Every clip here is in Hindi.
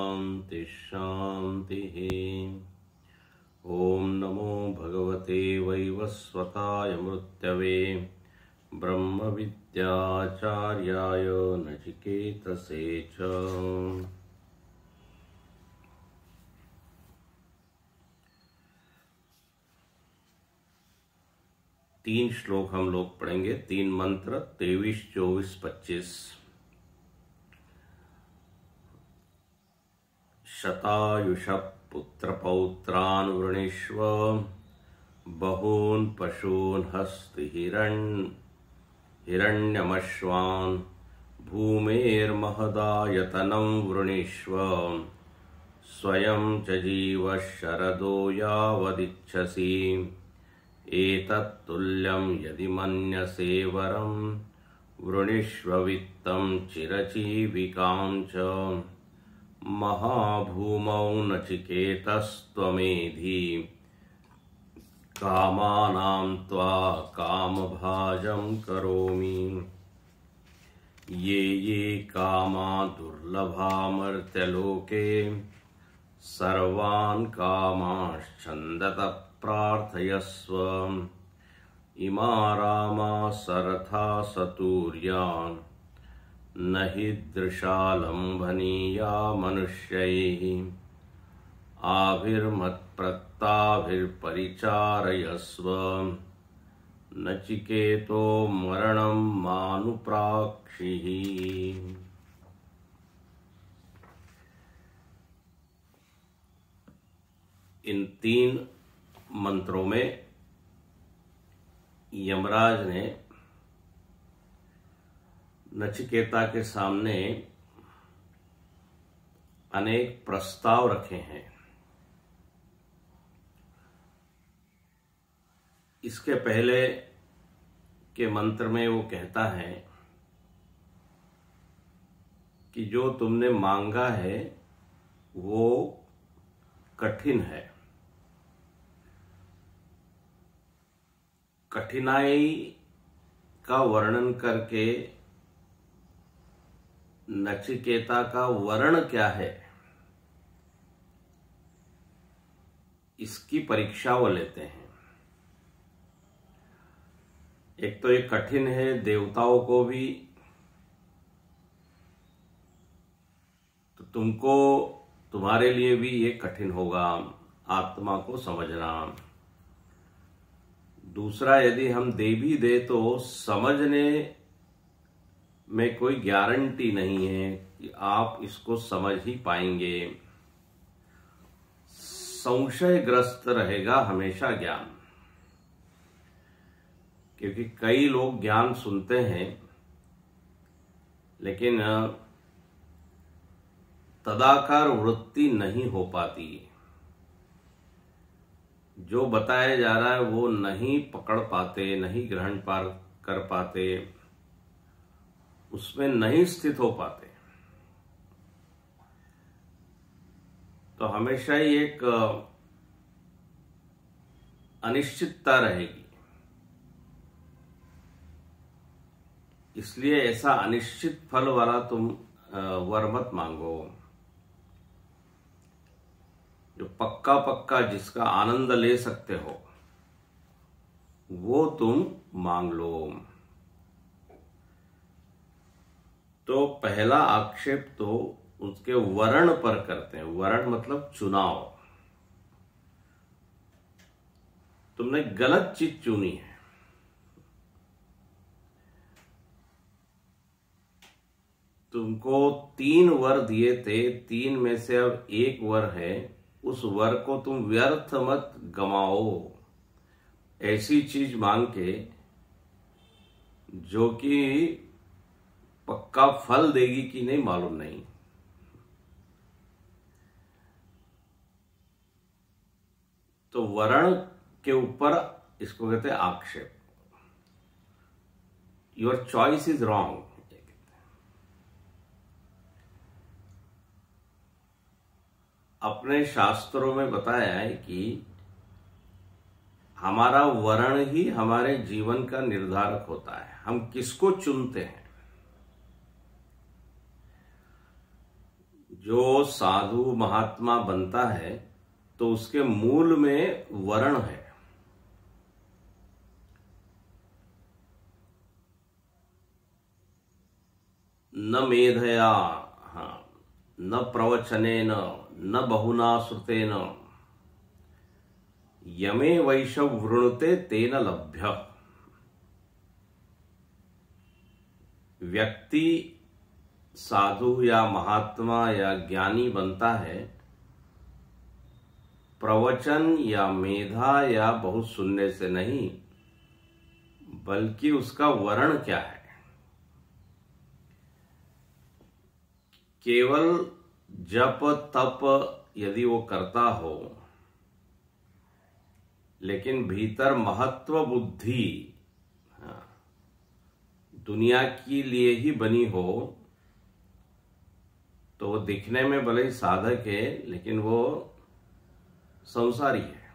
शांति शांति। ओम नमो भगवते वैवस्वताय मृत्यवे ब्रह्म विद्याचार्याय नचिकेतसे च। तीन श्लोक हम लोग पढ़ेंगे, तीन मंत्र 23, 24, 25। शतायुष पुत्रपौत्रान् वृणीष्व बहून् पशून् हस्तिहिरण्यमश्वान् भूमेर्महदायतनं वृणीष्व स्वयं च जीवः शरदो यावदिच्छसि एतत्तुल्यं यदि मन्यसे वरं वृणीष्व वित्तं चिरजीविकां च महाभूमौ नचिकेतस्त्वमेधि कामानां त्वा कामभाजं करोमि। ये ये कामा दुर्लभामर्त्यलोके सर्वान् कामाश्छन्दतः प्रार्थयस्व। इमा रामा सरथा सतूर्यान् न हि दृशालम्भनीया मनुष्यैः आभिर्मत्प्रत्ताभिर्परिचारयस्व। नचिकेतो मरणं मानुप्राक्षिः। इन तीन मंत्रों में यमराज ने नचिकेता के सामने अनेक प्रस्ताव रखे हैं। इसके पहले के मंत्र में वो कहता है कि जो तुमने मांगा है वो कठिन है। कठिनाई का वर्णन करके नचिकेता का वर्ण क्या है इसकी परीक्षा वो लेते हैं। एक तो ये कठिन है, देवताओं को भी, तो तुमको, तुम्हारे लिए भी ये कठिन होगा आत्मा को समझना। दूसरा, यदि हम दे भी दे तो समझने में कोई गारंटी नहीं है कि आप इसको समझ ही पाएंगे। संशयग्रस्त रहेगा हमेशा ज्ञान, क्योंकि कई लोग ज्ञान सुनते हैं लेकिन तदाकार वृत्ति नहीं हो पाती। जो बताया जा रहा है वो नहीं पकड़ पाते, नहीं ग्रहण कर पाते, उसमें नहीं स्थित हो पाते। तो हमेशा ही एक अनिश्चितता रहेगी। इसलिए ऐसा अनिश्चित फल वाला तुम वर मत मांगो। जो पक्का पक्का, जिसका आनंद ले सकते हो, वो तुम मांग लो। तो पहला आक्षेप तो उसके वर्ण पर करते हैं। वर्ण मतलब चुनाव। तुमने गलत चीज चुनी है। तुमको 3 वर दिए थे, 3 में से अब एक वर है, उस वर को तुम व्यर्थ मत गमाओ। ऐसी चीज मांग के जो कि पक्का फल देगी कि नहीं मालूम नहीं। तो वर्ण के ऊपर इसको कहते हैं आक्षेप। Your choice is wrong. अपने शास्त्रों में बताया है कि हमारा वर्ण ही हमारे जीवन का निर्धारक होता है। हम किसको चुनते हैं। जो साधु महात्मा बनता है तो उसके मूल में वर्ण है। न मेधया, हाँ, न प्रवचनेन, न बहुना श्रुतेन, यमे वैशव वृणुते तेन लभ्य। व्यक्ति साधु या महात्मा या ज्ञानी बनता है प्रवचन या मेधा या बहुत सुनने से नहीं, बल्कि उसका वर्ण क्या है। केवल जप तप यदि वो करता हो, लेकिन भीतर महत्व बुद्धि दुनिया के लिए ही बनी हो, तो वो दिखने में भले ही साधक है, लेकिन वो संसारी है।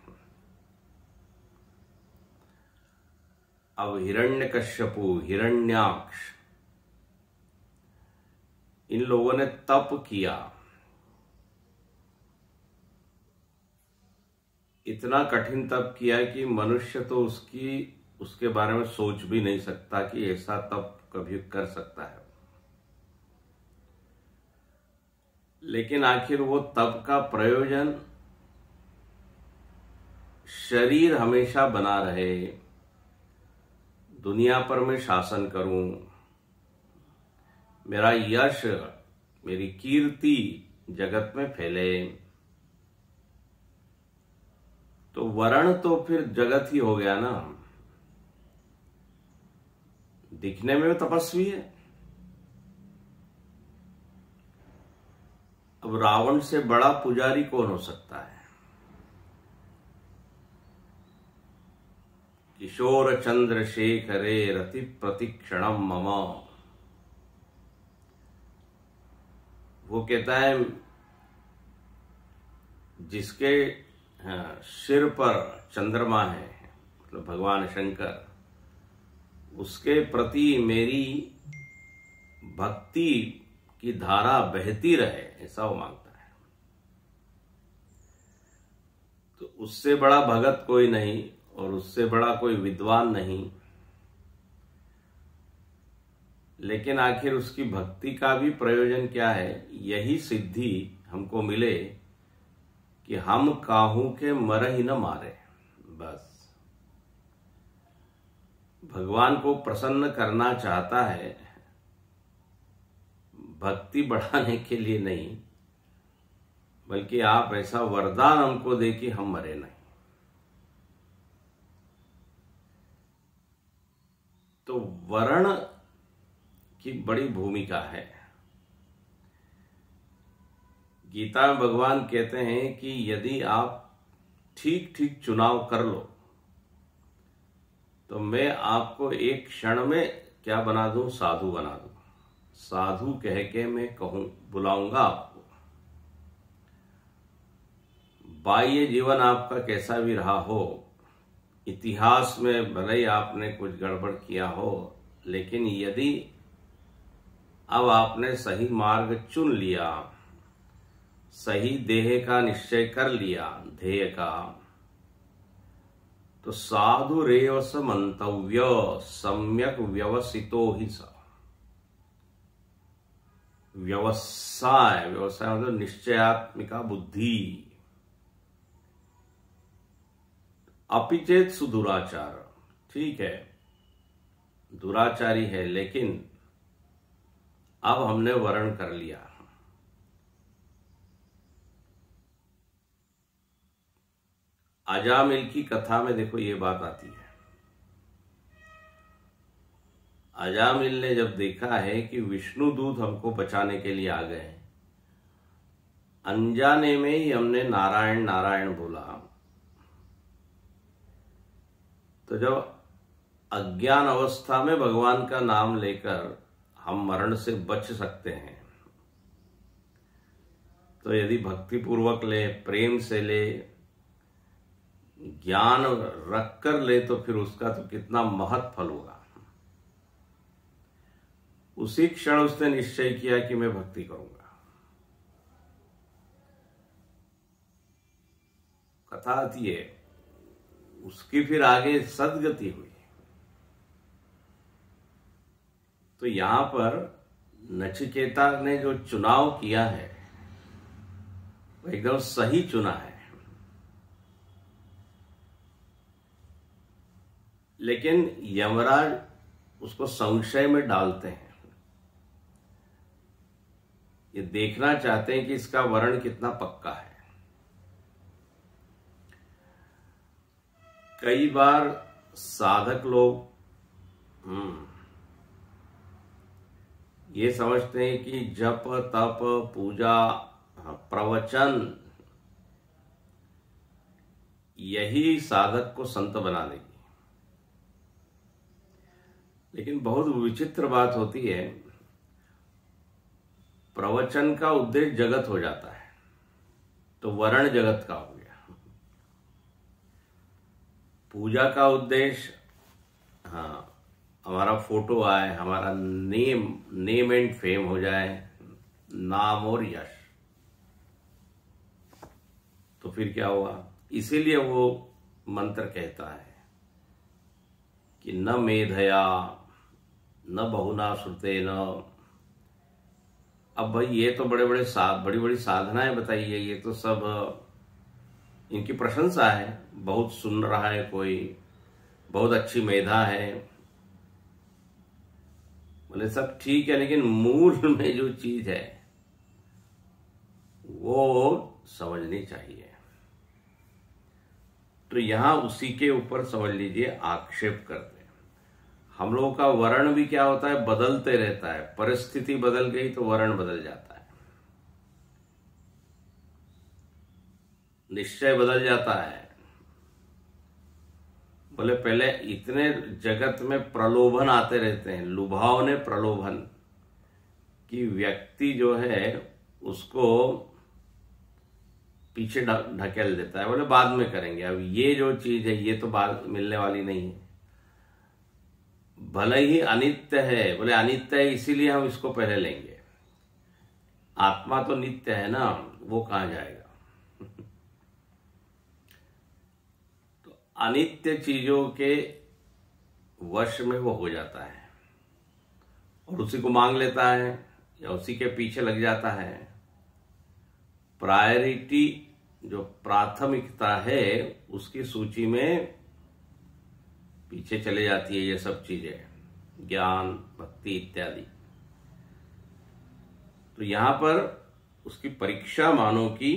अब हिरण्यकश्यपु, हिरण्याक्ष, इन लोगों ने तप किया, इतना कठिन तप किया कि मनुष्य तो उसके बारे में सोच भी नहीं सकता कि ऐसा तप कभी कर सकता है। लेकिन आखिर वो तप का प्रयोजन शरीर हमेशा बना रहे, दुनिया पर मैं शासन करूं, मेरा यश, मेरी कीर्ति जगत में फैले, तो वर्ण तो फिर जगत ही हो गया ना। दिखने में भी तपस्वी है। अब रावण से बड़ा पुजारी कौन हो सकता है? किशोर चंद्रशेखरे रति प्रतिक्षणम मम। वो कहता है जिसके सिर पर चंद्रमा है, मतलब भगवान शंकर, उसके प्रति मेरी भक्ति की धारा बहती रहे, ऐसा वो मांगता है। तो उससे बड़ा भगत कोई नहीं और उससे बड़ा कोई विद्वान नहीं। लेकिन आखिर उसकी भक्ति का भी प्रयोजन क्या है? यही सिद्धि हमको मिले कि हम काहू के मर ही न मारे। बस भगवान को प्रसन्न करना चाहता है, भक्ति बढ़ाने के लिए नहीं, बल्कि आप ऐसा वरदान हमको दे कि हम मरे नहीं। तो वर्ण की बड़ी भूमिका है। गीता में भगवान कहते हैं कि यदि आप ठीक ठीक चुनाव कर लो तो मैं आपको एक क्षण में क्या बना दूं? साधु बना दूं। साधु कह के मैं कहूं, बुलाऊंगा आपको। बाह्य जीवन आपका कैसा भी रहा हो, इतिहास में भले ही आपने कुछ गड़बड़ किया हो, लेकिन यदि अब आपने सही मार्ग चुन लिया, सही देह का निश्चय कर लिया, ध्येय का, तो साधु रेव स मंतव्य सम्यक व्यवसितो ही स। व्यवसाय मतलब निश्चयात्मिका बुद्धि। अपिचेत सुदुराचार, ठीक है, दुराचारी है, लेकिन अब हमने वर्ण कर लिया। अजामिल की कथा में देखो ये बात आती है। अजामिल ने जब देखा है कि विष्णु दूत हमको बचाने के लिए आ गए, अनजाने में ही हमने नारायण नारायण बोला, तो जब अज्ञान अवस्था में भगवान का नाम लेकर हम मरण से बच सकते हैं, तो यदि भक्ति पूर्वक ले, प्रेम से ले, ज्ञान रख कर ले, तो फिर उसका तो कितना महत् फल होगा। उसी क्षण उसने निश्चय किया कि मैं भक्ति करूंगा। कथा आती है, उसकी फिर आगे सदगति हुई। तो यहां पर नचिकेता ने जो चुनाव किया है वो एकदम सही चुना है। लेकिन यमराज उसको संशय में डालते हैं, ये देखना चाहते हैं कि इसका वर्ण कितना पक्का है। कई बार साधक लोग ये समझते हैं कि जप तप पूजा प्रवचन यही साधक को संत बना देगी। लेकिन बहुत विचित्र बात होती है, प्रवचन का उद्देश्य जगत हो जाता है तो वर्ण जगत का हो गया। पूजा का उद्देश्य हमारा फोटो आए, हमारा नेम एंड फेम हो जाए, नाम और यश, तो फिर क्या हुआ। इसीलिए वो मंत्र कहता है कि न मेधया न बहुना श्रुतेन। अब भाई ये तो बड़ी बड़ी साधनाएं बताई है, ये तो सब इनकी प्रशंसा है, बहुत सुन रहा है कोई, बहुत अच्छी मेधा है, बोले सब ठीक है, लेकिन मूल में जो चीज है वो समझनी चाहिए। तो यहां उसी के ऊपर समझ लीजिए आक्षेप करते हैं। हम लोगों का वर्ण भी क्या होता है, बदलते रहता है, परिस्थिति बदल गई तो वर्ण बदल जाता है, निश्चय बदल जाता है। बोले पहले इतने जगत में प्रलोभन आते रहते हैं, लुभावने प्रलोभन, कि व्यक्ति जो है उसको पीछे ढकेल देता है, बोले बाद में करेंगे, अब ये जो चीज है ये तो बाद मिलने वाली नहीं है, भले ही अनित्य है, बोले अनित्य है इसीलिए हम इसको पहले लेंगे, आत्मा तो नित्य है ना, वो कहां जाएगा। तो अनित्य चीजों के वश में वो हो जाता है और उसी को मांग लेता है या उसी के पीछे लग जाता है। प्रायोरिटी जो प्राथमिकता है उसकी सूची में पीछे चले जाती है ये सब चीजें, ज्ञान भक्ति इत्यादि। तो यहां पर उसकी परीक्षा मानव की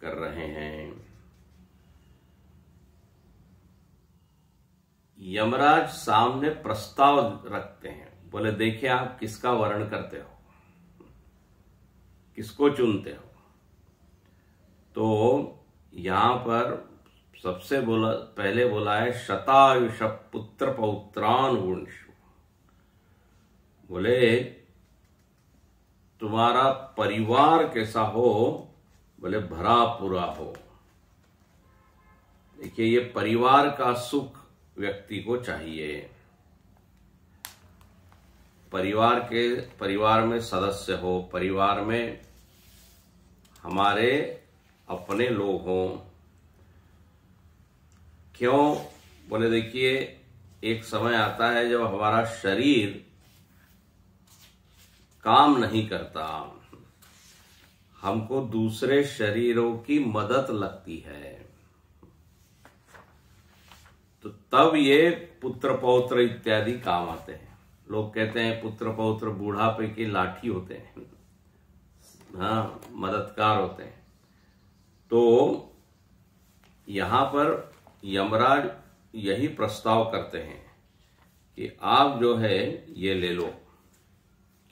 कर रहे हैं। यमराज सामने प्रस्ताव रखते हैं, बोले देखिए आप किसका वर्ण करते हो, किसको चुनते हो। तो यहां पर सबसे पहले बोला है शतायुष पुत्र पौत्रान वुंशु, बोले तुम्हारा परिवार कैसा हो, बोले भरा पूरा हो। देखिए ये परिवार का सुख व्यक्ति को चाहिए, परिवार में सदस्य हो, परिवार में हमारे अपने लोग हों। क्यों, बोले देखिए एक समय आता है जब हमारा शरीर काम नहीं करता, हमको दूसरे शरीरों की मदद लगती है, तो तब ये पुत्र पौत्र इत्यादि काम आते हैं। लोग कहते हैं पुत्र पौत्र बूढ़ापे की लाठी होते हैं, हाँ मददगार होते हैं। तो यहां पर यमराज यही प्रस्ताव करते हैं कि आप जो है ये ले लो,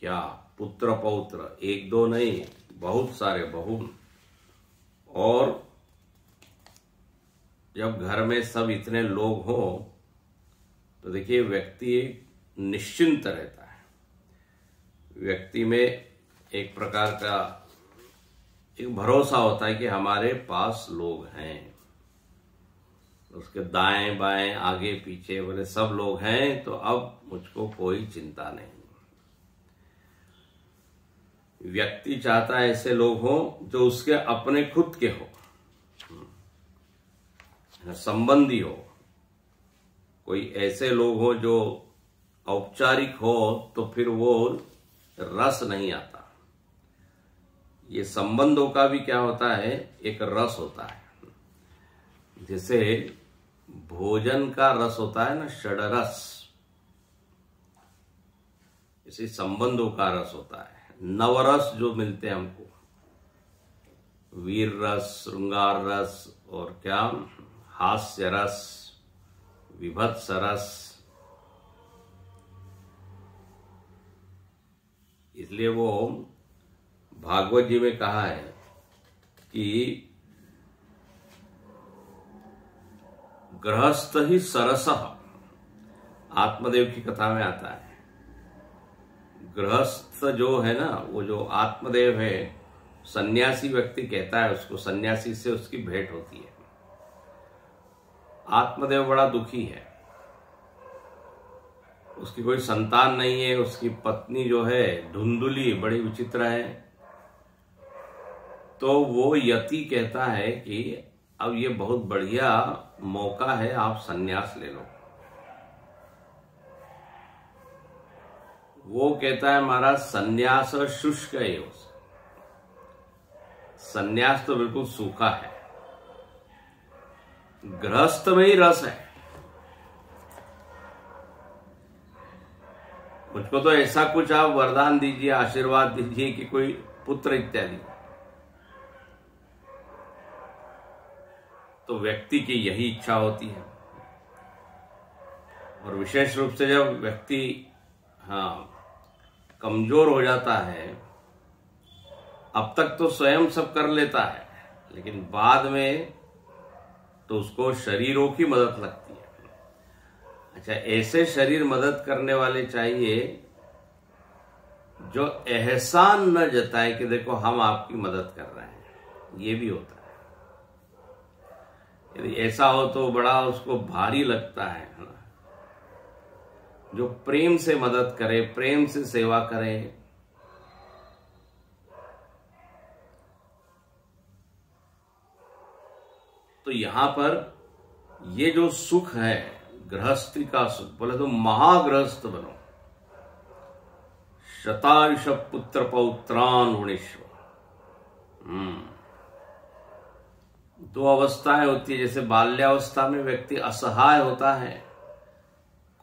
क्या पुत्र पौत्र, एक दो नहीं बहुत सारे बहु। और जब घर में सब इतने लोग हो तो देखिए व्यक्ति निश्चिंत रहता है, व्यक्ति में एक प्रकार का एक भरोसा होता है कि हमारे पास लोग हैं, उसके दाएं बाएं आगे पीछे बोले सब लोग हैं, तो अब मुझको कोई चिंता नहीं। व्यक्ति चाहता है ऐसे लोग हों जो उसके अपने खुद के हो, संबंधी हो, कोई ऐसे लोग हो जो औपचारिक हो, तो फिर वो रस नहीं आता। ये संबंधों का भी क्या होता है, एक रस होता है। जैसे भोजन का रस होता है ना, षडरस, इसी संबंधों का रस होता है। नवरस जो मिलते हैं हमको, वीर रस, श्रृंगार रस, और क्या, हास्य रस, विभत्स रस। इसलिए वो भागवत जी में कहा है कि गृहस्थ ही सरसः, आत्मदेव की कथा में आता है। गृहस्थ जो है ना, वो जो आत्मदेव है, सन्यासी व्यक्ति कहता है उसको, सन्यासी से उसकी भेंट होती है। आत्मदेव बड़ा दुखी है, उसकी कोई संतान नहीं है, उसकी पत्नी जो है धुंधुली, बड़ी विचित्र है। तो वो यति कहता है कि अब ये बहुत बढ़िया मौका है, आप सन्यास ले लो। वो कहता है महाराज, सन्यास शुष्क है, सन्यास तो बिल्कुल सूखा है, गृहस्थ में ही रस है। मुझको तो ऐसा कुछ आप वरदान दीजिए, आशीर्वाद दीजिए कि कोई पुत्र इत्यादि। तो व्यक्ति की यही इच्छा होती है। और विशेष रूप से जब व्यक्ति कमजोर हो जाता है, अब तक तो स्वयं सब कर लेता है, लेकिन बाद में तो उसको शरीरों की मदद लगती है। अच्छा, ऐसे शरीर मदद करने वाले चाहिए जो एहसान न जताए कि देखो हम आपकी मदद कर रहे हैं। ये भी होता है। यदि ऐसा हो तो बड़ा उसको भारी लगता है ना। जो प्रेम से मदद करे, प्रेम से सेवा करे। तो यहां पर ये जो सुख है, गृहस्थी का सुख, बोले तो महागृहस्थ बनो, शतायुष पुत्र पौत्रान वृणीष्व। दो अवस्थाएं होती है। जैसे बाल्यावस्था में व्यक्ति असहाय होता है,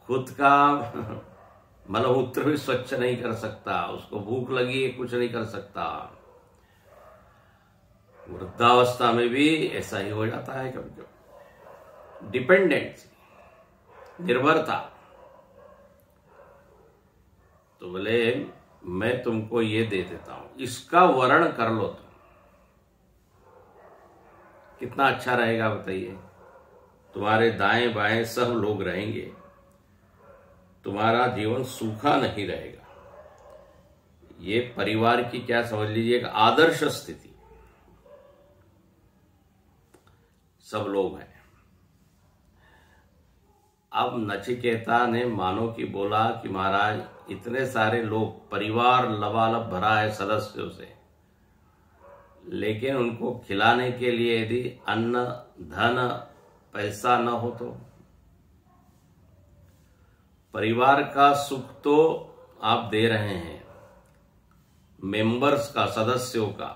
खुद का मलमूत्र भी स्वच्छ नहीं कर सकता, उसको भूख लगी है, कुछ नहीं कर सकता। वृद्धावस्था में भी ऐसा ही हो जाता है कभी कभी। डिपेंडेंसी, निर्भरता। तो बोले मैं तुमको ये दे देता हूं, इसका वर्ण कर लो तुम। कितना अच्छा रहेगा बताइए। तुम्हारे दाएं बाएं सब लोग रहेंगे, तुम्हारा जीवन सूखा नहीं रहेगा। ये परिवार की क्या समझ लीजिए एक आदर्श स्थिति। सब लोग हैं। अब नचिकेता ने मानो कि बोला कि महाराज इतने सारे लोग, परिवार लबालब भरा है सदस्यों से, लेकिन उनको खिलाने के लिए यदि अन्न, धन, पैसा न हो तो परिवार का सुख तो आप दे रहे हैं, मेंबर्स का, सदस्यों का,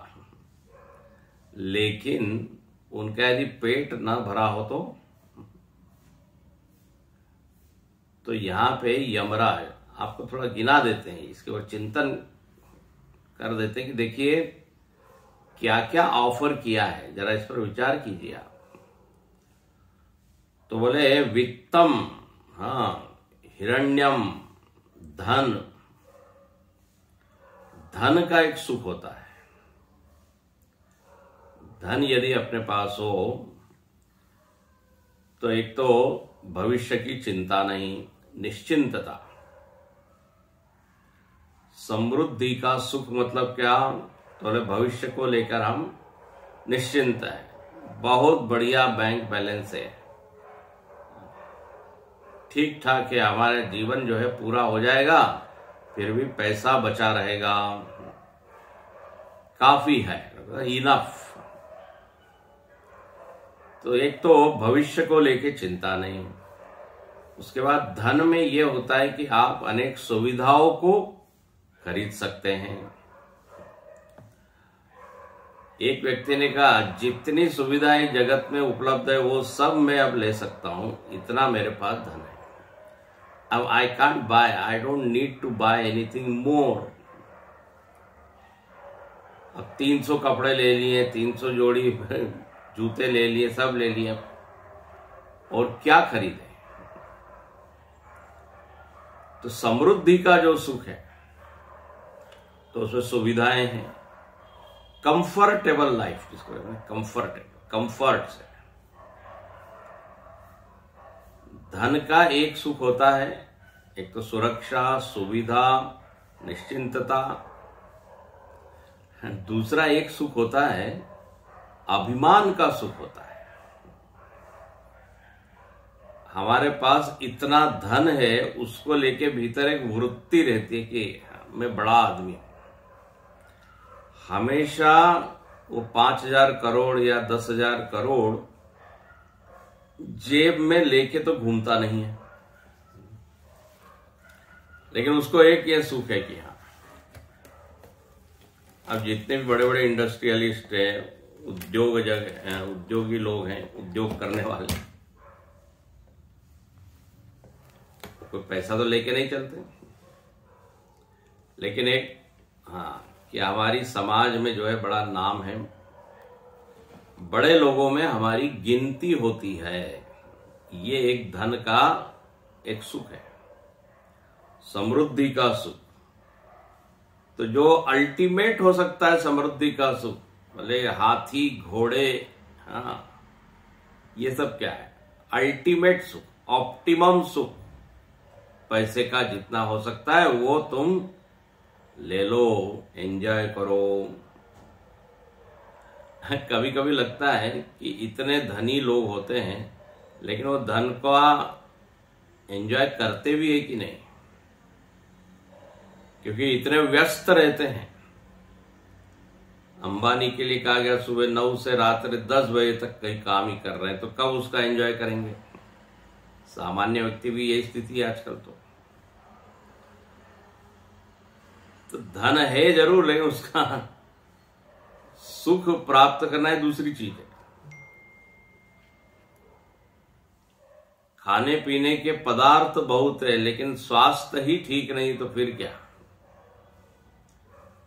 लेकिन उनका यदि पेट न भरा हो तो यहां पे यमराज आपको थोड़ा गिना देते हैं, इसके ऊपर चिंतन कर देते हैं कि देखिए क्या क्या ऑफर किया है, जरा इस पर विचार कीजिए आप। तो बोले वित्तम, हिरण्यम, धन। धन का एक सुख होता है। धन यदि अपने पास हो तो एक तो भविष्य की चिंता नहीं, निश्चिंतता। समृद्धि का सुख मतलब क्या, तो भविष्य को लेकर हम निश्चिंत है, बहुत बढ़िया बैंक बैलेंस है, ठीक ठाक है, हमारा जीवन जो है पूरा हो जाएगा, फिर भी पैसा बचा रहेगा, काफी है, इनफ। तो एक तो भविष्य को लेके चिंता नहीं, उसके बाद धन में ये होता है कि आप अनेक सुविधाओं को खरीद सकते हैं। एक व्यक्ति ने कहा जितनी सुविधाएं जगत में उपलब्ध है वो सब मैं अब ले सकता हूं, इतना मेरे पास धन है। अब I can't buy, I don't need to buy anything more. अब 300 कपड़े ले लिए, 300 जोड़ी जूते ले लिए, सब ले लिए, और क्या खरीदे। तो समृद्धि का जो सुख है तो उसमें सुविधाएं हैं, कंफर्टेबल लाइफ जिसको कहते हैं, कंफर्ट से। धन का एक सुख होता है, एक तो सुरक्षा, सुविधा, निश्चिंतता। दूसरा एक सुख होता है अभिमान का सुख होता है। हमारे पास इतना धन है, उसको लेके भीतर एक वृत्ति रहती है कि मैं बड़ा आदमी हूं। हमेशा वो 5,000 करोड़ या 10,000 करोड़ जेब में लेके तो घूमता नहीं है, लेकिन उसको एक ये सुख है कि हाँ, अब जितने भी बड़े बड़े इंडस्ट्रियलिस्ट हैं, उद्योगी लोग हैं, उद्योग करने वाले, कोई पैसा तो लेके नहीं चलते, लेकिन एक हाँ कि हमारी समाज में जो है बड़ा नाम है, बड़े लोगों में हमारी गिनती होती है। ये एक धन का एक सुख है, समृद्धि का सुख। तो जो अल्टीमेट हो सकता है समृद्धि का सुख, भले हाथी, घोड़े, हाँ, ये सब क्या है? अल्टीमेट सुख, ऑप्टिमम सुख। पैसे का जितना हो सकता है वो तुम ले लो, एंजॉय करो। कभी कभी लगता है कि इतने धनी लोग होते हैं, लेकिन वो धन का एंजॉय करते भी है कि नहीं, क्योंकि इतने व्यस्त रहते हैं। अंबानी के लिए कहा गया सुबह 9 से रात्रि 10 बजे तक कहीं काम ही कर रहे हैं, तो कब उसका एंजॉय करेंगे? सामान्य व्यक्ति भी यही स्थिति है आजकल। तो धन है जरूर, लेकिन उसका सुख प्राप्त करना है दूसरी चीज है। खाने पीने के पदार्थ बहुत है, लेकिन स्वास्थ्य ही ठीक नहीं, तो फिर क्या?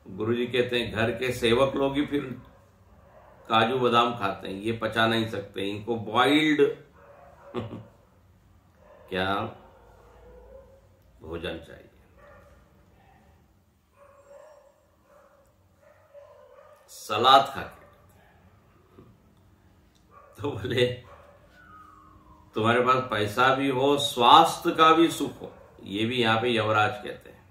गुरुजी कहते हैं घर के सेवक लोग ही फिर काजू बादाम खाते हैं, ये पचा नहीं सकते, इनको बॉइल्ड क्या भोजन चाहिए। सलाद खा के, तो बोले तुम्हारे पास पैसा भी हो, स्वास्थ्य का भी सुख हो, ये भी यहां पे यवराज कहते हैं।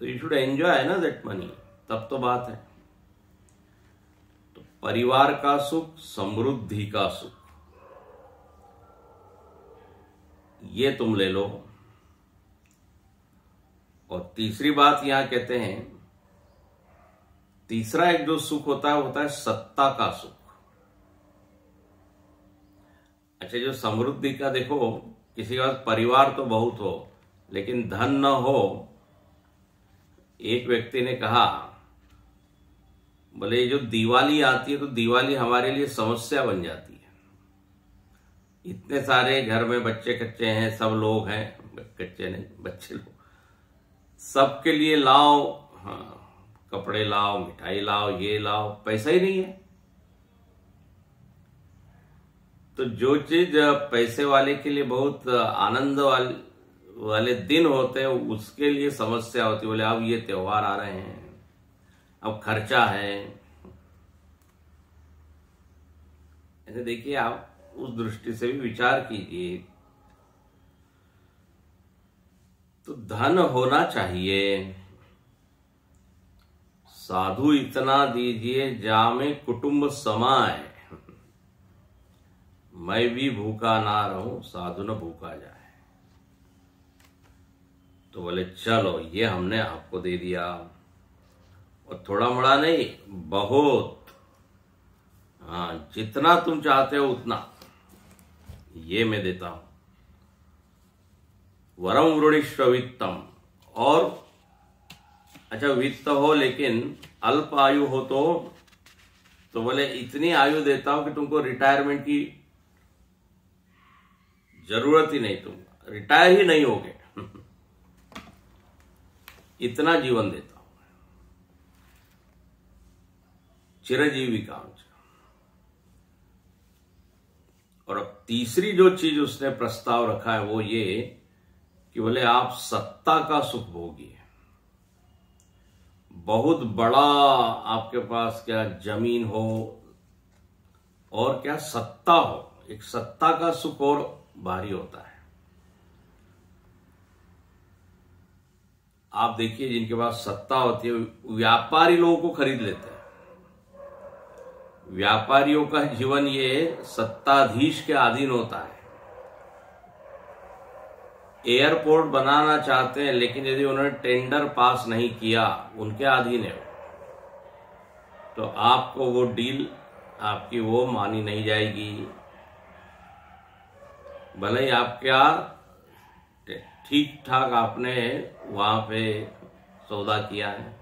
तो यू शुड एंजॉय ना दैट मनी, तब तो बात है। तो परिवार का सुख, समृद्धि का सुख, ये तुम ले लो। और तीसरी बात यहां कहते हैं, तीसरा एक जो सुख होता है सत्ता का सुख। अच्छा, जो समृद्धि का देखो, किसी के पास परिवार तो बहुत हो लेकिन धन न हो। एक व्यक्ति ने कहा, बोले जो दिवाली आती है तो दिवाली हमारे लिए समस्या बन जाती है। इतने सारे घर में बच्चे कच्चे हैं, सब लोग हैं, कच्चे नहीं बच्चे लोग, सबके लिए लाओ, हाँ, कपड़े लाओ, मिठाई लाओ, ये लाओ, पैसा ही नहीं है। तो जो चीज पैसे वाले के लिए बहुत आनंद वाले दिन होते हैं, उसके लिए समस्या होती है। बोले अब ये त्योहार आ रहे हैं, अब खर्चा है। ऐसे देखिए, आप उस दृष्टि से भी विचार कीजिए। तो धन होना चाहिए। साधु इतना दीजिए जामे कुटुंब समाए, मैं भी भूखा ना रहूं, साधु न भूखा जाए। तो बोले चलो ये हमने आपको दे दिया, और थोड़ा मोड़ा नहीं, बहुत। हाँ, जितना तुम चाहते हो उतना ये मैं देता हूं। वरम वृणीष्व वित्तम, और अच्छा वित्त हो लेकिन अल्प आयु हो तो बोले इतनी आयु देता हूं कि तुमको रिटायरमेंट की जरूरत ही नहीं, तुम रिटायर ही नहीं होगे इतना जीवन देता हूं। चिरजीविका। और अब तीसरी जो चीज उसने प्रस्ताव रखा है वो ये कि बोले आप सत्ता का सुख भोगिए। बहुत बड़ा आपके पास क्या जमीन हो और क्या सत्ता हो, एक सत्ता का सुख और भारी होता है। आप देखिए जिनके पास सत्ता होती है व्यापारी लोगों को खरीद लेते हैं। व्यापारियों का जीवन ये सत्ताधीश के अधीन होता है। एयरपोर्ट बनाना चाहते हैं लेकिन यदि उन्होंने टेंडर पास नहीं किया, उनके अधीन है, तो आपको वो डील आपकी वो मानी नहीं जाएगी। भले ही आप क्या ठीक ठाक आपने वहां पे सौदा किया है,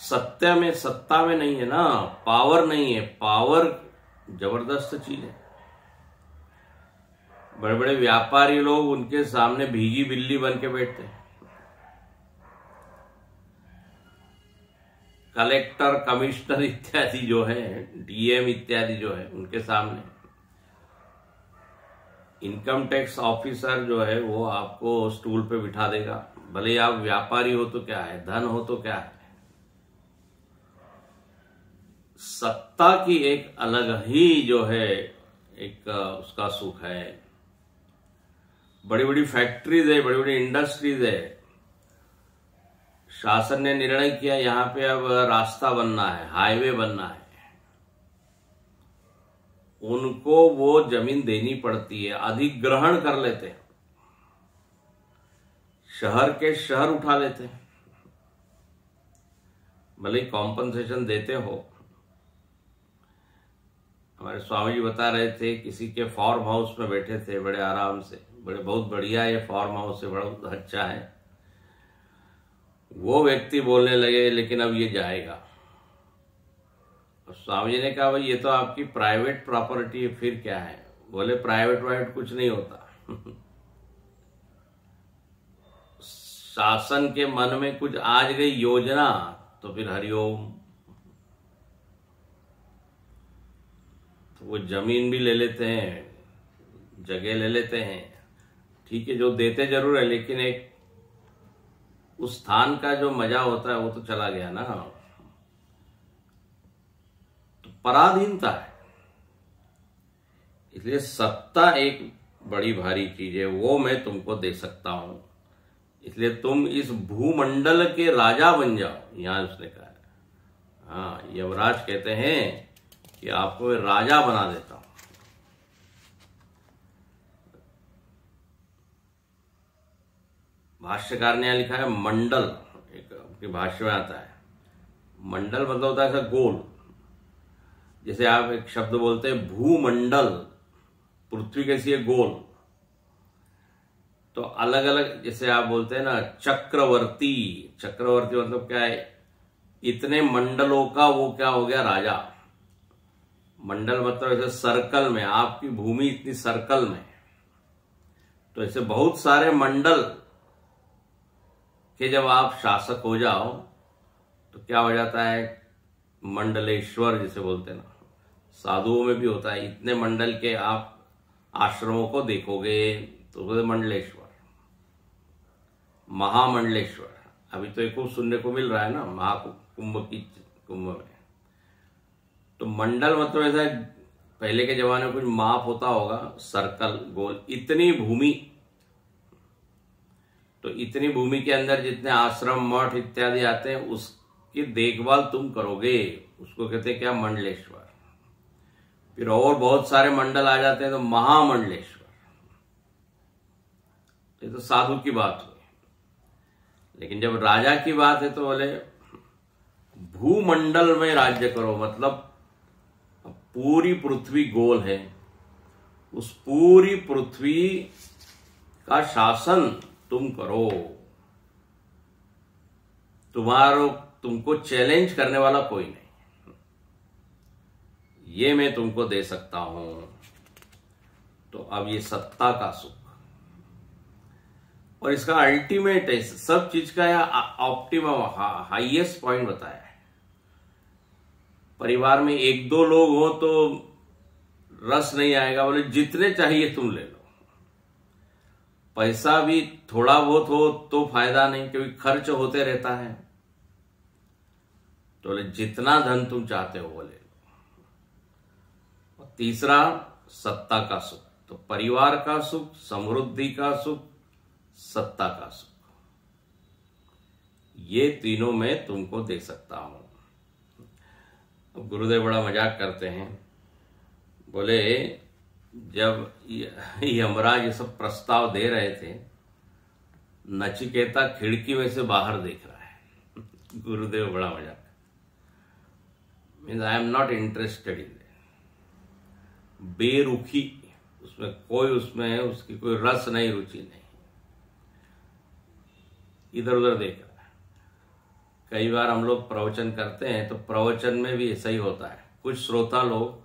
सत्ता में नहीं है ना, पावर नहीं है। पावर जबरदस्त चीज है। बड़े बड़े व्यापारी लोग उनके सामने भीगी बिल्ली बन के बैठते हैं। कलेक्टर, कमिश्नर इत्यादि जो है, डीएम इत्यादि जो है, उनके सामने इनकम टैक्स ऑफिसर जो है वो आपको स्टूल पे बिठा देगा। भले आप व्यापारी हो तो क्या है, धन हो तो क्या है। सत्ता की एक अलग ही जो है एक उसका सुख है। बड़ी बड़ी फैक्ट्रीज है, बड़ी बड़ी इंडस्ट्रीज है। शासन ने निर्णय किया यहां पे अब रास्ता बनना है, हाईवे बनना है, उनको वो जमीन देनी पड़ती है, अधिग्रहण कर लेते हैं, शहर के शहर उठा लेते हैं। भले कॉम्पनसेशन देते हो। हमारे स्वामी जी बता रहे थे किसी के फार्म हाउस में बैठे थे बड़े आराम से, बड़े बहुत बढ़िया ये फार्म हाउस है, बड़ा अच्छा है। वो व्यक्ति बोलने लगे लेकिन अब ये जाएगा। और स्वामी जी ने कहा भाई ये तो आपकी प्राइवेट प्रॉपर्टी है, फिर क्या है। बोले प्राइवेट कुछ नहीं होता शासन के मन में कुछ आज गई योजना तो फिर हरिओम। तो वो जमीन भी ले लेते हैं, जगह ले लेते हैं, ठीक है, जो देते जरूर है लेकिन एक उस स्थान का जो मजा होता है वो तो चला गया ना। तो पराधीनता है। इसलिए सत्ता एक बड़ी भारी चीज है, वो मैं तुमको दे सकता हूं। इसलिए तुम इस भूमंडल के राजा बन जाओ, यहां उसने कहा है। हाँ, यमराज कहते हैं कि आपको मैं राजा बना देता हूं। भाष्यकार ने यहां लिखा है मंडल, एक अपने भाष्य में आता है। मंडल मतलब होता है ऐसा गोल। जैसे आप एक शब्द बोलते हैं भूमंडल, पृथ्वी कैसी है, गोल। तो अलग अलग जैसे आप बोलते हैं ना चक्रवर्ती, चक्रवर्ती मतलब क्या है, इतने मंडलों का वो क्या हो गया, राजा। मंडल मतलब ऐसे सर्कल में, आपकी भूमि इतनी सर्कल में, तो ऐसे बहुत सारे मंडल कि जब आप शासक हो जाओ तो क्या हो जाता है, मंडलेश्वर जिसे बोलते हैं ना, साधुओं में भी होता है। इतने मंडल के आप आश्रमों को देखोगे तो बोलते मंडलेश्वर, महामंडलेश्वर। अभी तो एक सुनने को मिल रहा है ना महाकुंभ में। तो मंडल मतलब ऐसा, पहले के जमाने में कुछ माप होता होगा, सर्कल, गोल, इतनी भूमि। तो इतनी भूमि के अंदर जितने आश्रम, मठ इत्यादि आते हैं उसकी देखभाल तुम करोगे, उसको कहते हैं क्या, मंडलेश्वर। फिर और बहुत सारे मंडल आ जाते हैं तो महामंडलेश्वर। ये तो साधु की बात हुई। लेकिन जब राजा की बात है तो बोले भूमंडल में राज्य करो, मतलब पूरी पृथ्वी गोल है, उस पूरी पृथ्वी का शासन तुम करो। तुमको चैलेंज करने वाला कोई नहीं, ये मैं तुमको दे सकता हूं। तो अब ये सत्ता का सुख, और इसका अल्टीमेट है, सब चीज का ऑप्टिमम हाईएस्ट पॉइंट बताया है। परिवार में एक दो लोग हो तो रस नहीं आएगा, बोले जितने चाहिए तुम ले लो। पैसा भी थोड़ा बहुत हो तो फायदा नहीं, क्योंकि खर्च होते रहता है। तो बोले जितना धन तुम चाहते हो वो ले लो। और तीसरा सत्ता का सुख, तो परिवार का सुख, समृद्धि का सुख, सत्ता का सुख, ये तीनों मैं तुमको दे सकता हूं। अब गुरुदेव बड़ा मजाक करते हैं, बोले जब यमराज ये सब प्रस्ताव दे रहे थे, नचिकेता खिड़की में से बाहर देख रहा है। गुरुदेव बड़ा मजाक, means I am not interested in, बेरुखी, उसमें उसकी कोई रस नहीं, रुचि नहीं, इधर उधर देख रहा है। कई बार हम लोग प्रवचन करते हैं तो प्रवचन में भी ऐसा ही होता है, कुछ श्रोता लोग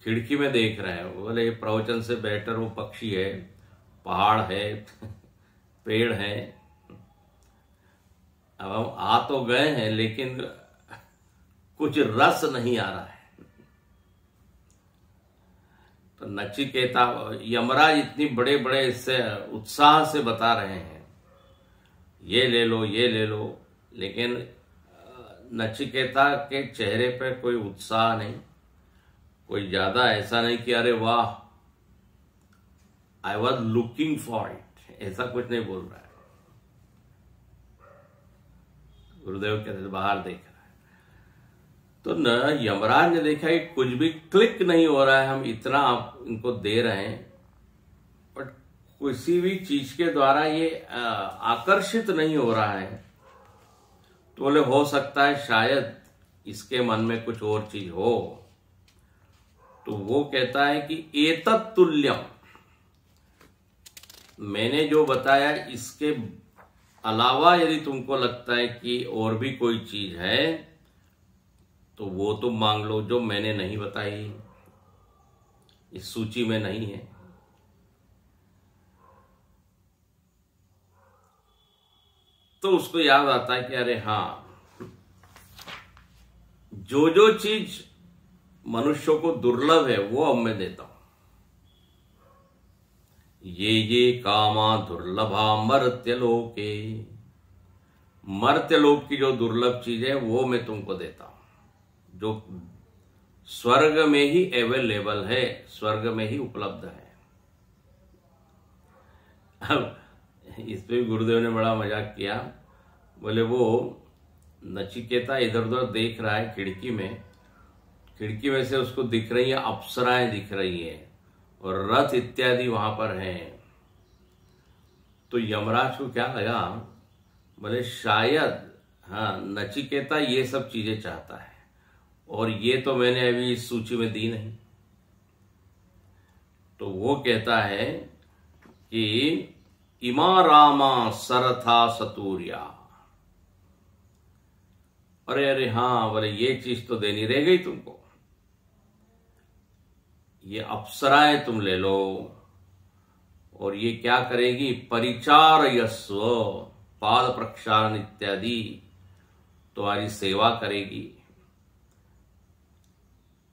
खिड़की में देख रहे हैं, बोले प्रवचन से बेटर वो पक्षी है, पहाड़ है, पेड़ है। अब हम आ तो गए हैं लेकिन कुछ रस नहीं आ रहा है। तो नचिकेता, यमराज इतनी बड़े बड़े इससे उत्साह से बता रहे हैं, ये ले लो, ये ले लो, लेकिन नचिकेता के चेहरे पर कोई उत्साह नहीं, कोई ज्यादा ऐसा नहीं कि अरे वाह I was looking for it, ऐसा कुछ नहीं बोल रहा है। गुरुदेव कहते बाहर देख रहा है, तो न यमराज ने देखा कि कुछ भी क्लिक नहीं हो रहा है, हम इतना आप इनको दे रहे हैं बट किसी भी चीज के द्वारा ये आकर्षित नहीं हो रहा है। तो बोले हो सकता है शायद इसके मन में कुछ और चीज हो। तो वो कहता है कि एतत् तुल्यम, मैंने जो बताया इसके अलावा यदि तुमको लगता है कि और भी कोई चीज है तो वो तुम मांग लो, जो मैंने नहीं बताई, इस सूची में नहीं है। तो उसको याद आता है कि अरे हाँ, जो जो चीज मनुष्यों को दुर्लभ है वो अब मैं देता हूं। ये कामा दुर्लभा मर्त्यलोके, मर्त्यलोक की जो दुर्लभ चीज है वो मैं तुमको देता हूं, जो स्वर्ग में ही अवेलेबल है, स्वर्ग में ही उपलब्ध है। अब इस पे भी गुरुदेव ने बड़ा मजाक किया, बोले वो नचिकेता इधर उधर देख रहा है खिड़की में, खिड़की में से उसको दिख रही है अप्सराएं दिख रही है और रथ इत्यादि वहां पर हैं। तो यमराज को क्या लगा, बोले शायद हाँ नचिकेता ये सब चीजें चाहता है और ये तो मैंने अभी इस सूची में दी नहीं। तो वो कहता है कि इमा रामा सरथा सतूर्या, अरे अरे हाँ, बोले ये चीज तो देनी रह गई तुमको, ये अप्सराएं तुम ले लो। और ये क्या करेगी, परिचारयस्व, पाद प्रक्षालन इत्यादि तुम्हारी सेवा करेगी।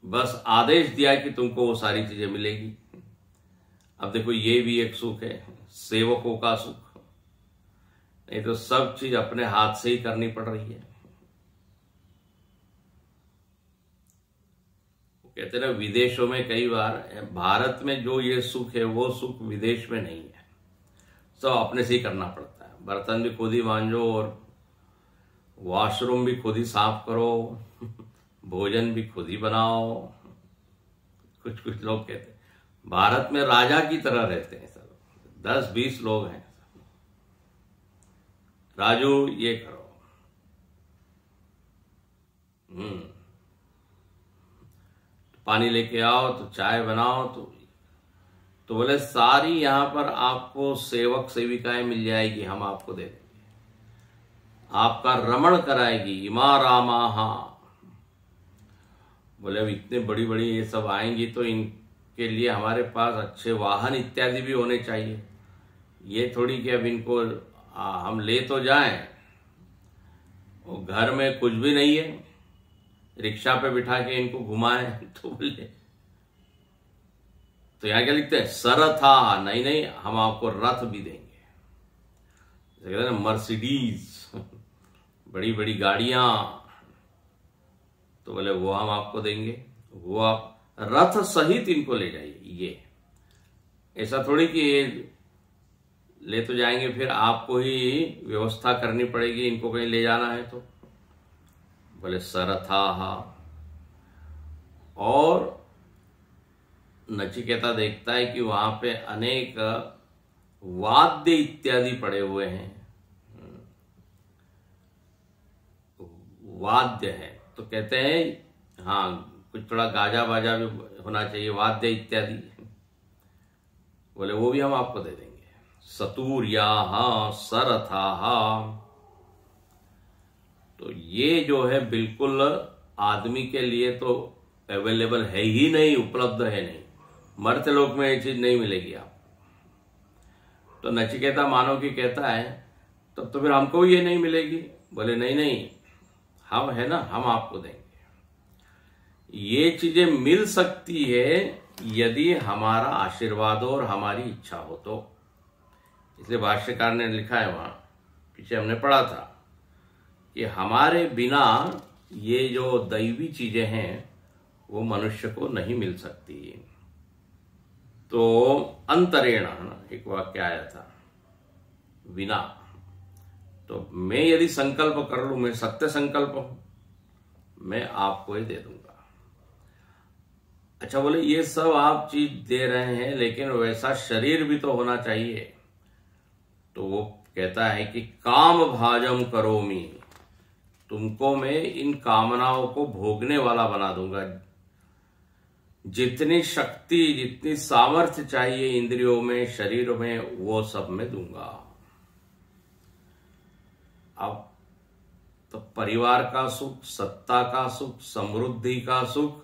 बस आदेश दिया कि तुमको वो सारी चीजें मिलेगी। अब देखो ये भी एक सुख है, सेवकों का सुख, नहीं तो सब चीज अपने हाथ से ही करनी पड़ रही है। कहते ना विदेशों में कई बार, भारत में जो ये सुख है वो सुख विदेश में नहीं है, सब अपने से ही करना पड़ता है। बर्तन भी खुद ही मांजो और वॉशरूम भी खुद ही साफ करो, भोजन भी खुद ही बनाओ। कुछ कुछ लोग कहते हैं भारत में राजा की तरह रहते हैं, सब 10-20 लोग हैं, राजू ये करो। पानी लेके आओ तो चाय बनाओ, तो बोले सारी यहां पर आपको सेवक सेविकाएं मिल जाएगी, हम आपको दे देंगे, आपका रमण कराएगी। इमा रामाहा, बोले अब इतने बड़ी बड़ी ये सब आएंगी तो इनके लिए हमारे पास अच्छे वाहन इत्यादि भी होने चाहिए। ये थोड़ी कि अब इनको हम ले तो जाएं और घर में कुछ भी नहीं है, रिक्शा पे बिठा के इनको घुमाएं। तो बोले, तो यहां क्या लिखते हैं, सरथा, नहीं नहीं हम आपको रथ भी देंगे, कहते हैं मर्सिडीज, बड़ी बड़ी गाड़ियां, तो बोले वो हम आपको देंगे, वो आप रथ सहित इनको ले जाइए। ये ऐसा थोड़ी कि ले तो जाएंगे फिर आपको ही व्यवस्था करनी पड़ेगी इनको कहीं ले जाना है तो। बोले सरथा, और नचिकेता देखता है कि वहां पे अनेक वाद्य इत्यादि पड़े हुए हैं, वाद्य है, तो कहते हैं हाँ कुछ थोड़ा गाजा बाजा भी होना चाहिए, वाद्य इत्यादि। बोले वो भी हम आपको दे देंगे। सतूर्या सरथा, तो ये जो है बिल्कुल आदमी के लिए तो अवेलेबल है ही नहीं, उपलब्ध है नहीं, मर्त्य लोक में ये चीज नहीं मिलेगी आपको। तो नचिकेता मानव की कहता है तब तो फिर हमको ये नहीं मिलेगी। बोले नहीं नहीं हम है ना, हम आपको देंगे। ये चीजें मिल सकती है यदि हमारा आशीर्वाद और हमारी इच्छा हो तो। इसलिए भाष्यकार ने लिखा है, वहां पीछे हमने पढ़ा था कि हमारे बिना ये जो दैवी चीजें हैं वो मनुष्य को नहीं मिल सकती। तो अंतरेण एक वाक्य आया था, बिना, तो मैं यदि संकल्प कर लूं, मैं सत्य संकल्प हूं, मैं आपको ही दे दूंगा। अच्छा, बोले ये सब आप चीज दे रहे हैं लेकिन वैसा शरीर भी तो होना चाहिए। तो वो कहता है कि काम भाजम करोमी, तुमको मैं इन कामनाओं को भोगने वाला बना दूंगा। जितनी शक्ति, जितनी सामर्थ्य चाहिए इंद्रियों में, शरीर में, वो सब मैं दूंगा। अब तो परिवार का सुख, सत्ता का सुख, समृद्धि का सुख,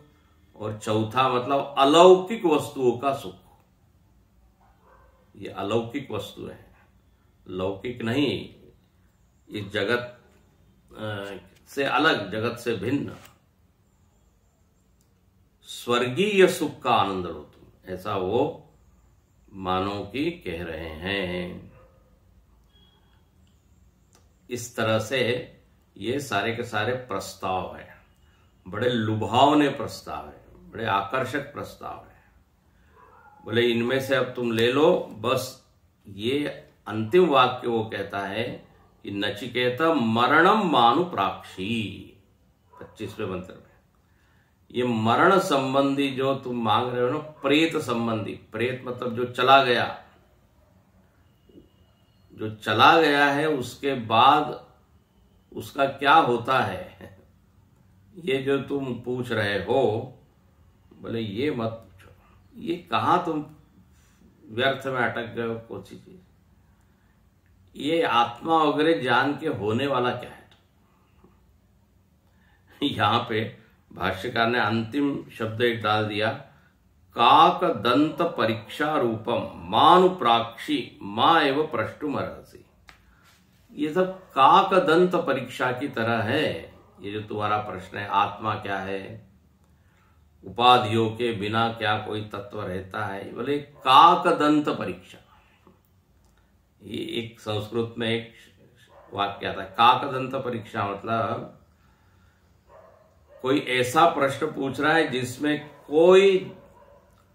और चौथा मतलब अलौकिक वस्तुओं का सुख। ये अलौकिक वस्तु है, लौकिक नहीं, इस जगत से अलग, जगत से भिन्न, स्वर्गीय सुख का आनंद लो तुम, ऐसा वो मानव की कह रहे हैं। इस तरह से ये सारे के सारे प्रस्ताव है, बड़े लुभावने प्रस्ताव है, बड़े आकर्षक प्रस्ताव है। बोले इनमें से अब तुम ले लो। बस ये अंतिम वाक्य वो कहता है कि नचिकेता मरणम मानु प्राक्षी, 25वें मंत्र में, ये मरण संबंधी जो तुम मांग रहे हो ना, प्रेत संबंधी, प्रेत मतलब जो चला गया, जो चला गया है उसके बाद उसका क्या होता है, ये जो तुम पूछ रहे हो, बोले ये मत पूछो। ये कहां तुम व्यर्थ में अटक गए हो कोई चीज। ये आत्मा वगैरह जान के होने वाला क्या है। यहां पे भाष्यकार ने अंतिम शब्द एक डाल दिया, काक दंत परीक्षा रूपम मानु प्राक्षी मां एवं प्रष्टुमर्हसि। ये सब काक दंत परीक्षा की तरह है। ये जो तुम्हारा प्रश्न है, आत्मा क्या है, उपाधियों के बिना क्या कोई तत्व रहता है, बोले काक दंत परीक्षा। ये एक संस्कृत में एक वाक्य आता है, काक दंत परीक्षा, मतलब कोई ऐसा प्रश्न पूछ रहा है जिसमें कोई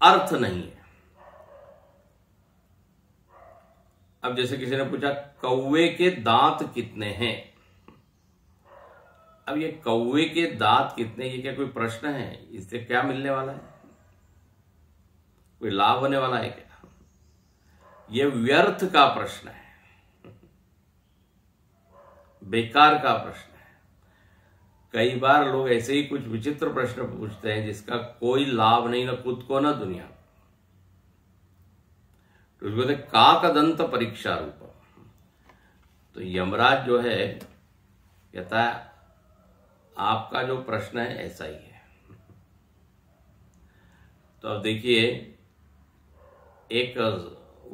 अर्थ नहीं है। अब जैसे किसी ने पूछा कौवे के दांत कितने हैं। अब ये कौवे के दांत कितने, ये क्या कोई प्रश्न है? इससे क्या मिलने वाला है? कोई लाभ होने वाला है क्या? ये व्यर्थ का प्रश्न है, बेकार का प्रश्न है। कई बार लोग ऐसे ही कुछ विचित्र प्रश्न पूछते हैं जिसका कोई लाभ नहीं, ना खुद को ना दुनिया को। तो उसको कहते काकदंत परीक्षा रूप। तो यमराज जो है कहता है आपका जो प्रश्न है ऐसा ही है। तो अब देखिए, एक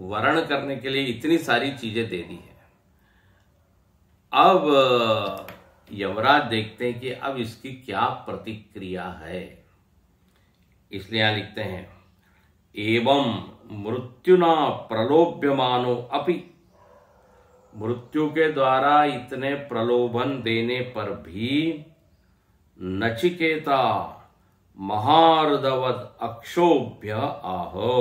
वर्ण करने के लिए इतनी सारी चीजें दे दी है। अब यमराज देखते हैं कि अब इसकी क्या प्रतिक्रिया है। इसलिए यहां लिखते हैं एवं मृत्युना प्रलोभ्यमानो अपि, मृत्यु के द्वारा इतने प्रलोभन देने पर भी नचिकेता महारदवत अक्षोभ्य आहो।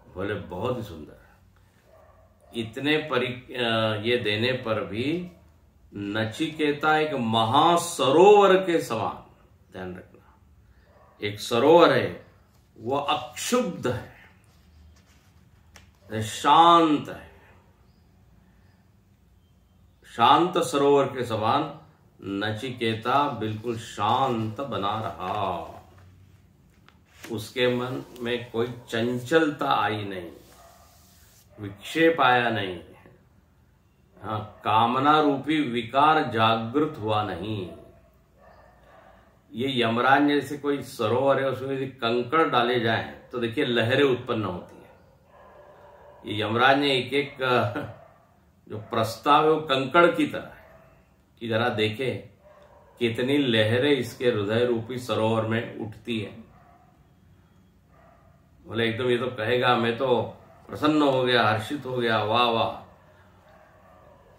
बोले बहुत ही सुंदर। इतने ये देने पर भी नचिकेता एक महासरोवर के समान, ध्यान रखना, एक सरोवर है, वो अक्षुब्ध है, शांत है, शांत सरोवर के समान नचिकेता बिल्कुल शांत बना रहा। उसके मन में कोई चंचलता आई नहीं, विक्षेप आया नहीं, हाँ, कामना रूपी विकार जागृत हुआ नहीं। ये यमराज जैसे कोई सरोवर है, उसमें यदि कंकड़ डाले जाएं तो देखिए लहरें उत्पन्न होती है। ये यमराज ने एक एक जो प्रस्ताव है वो कंकड़ की तरह है कि जरा देखे कितनी लहरें इसके हृदय रूपी सरोवर में उठती है। बोले एकदम ये तो कहेगा मैं तो प्रसन्न हो गया, हर्षित हो गया, वाह वाह,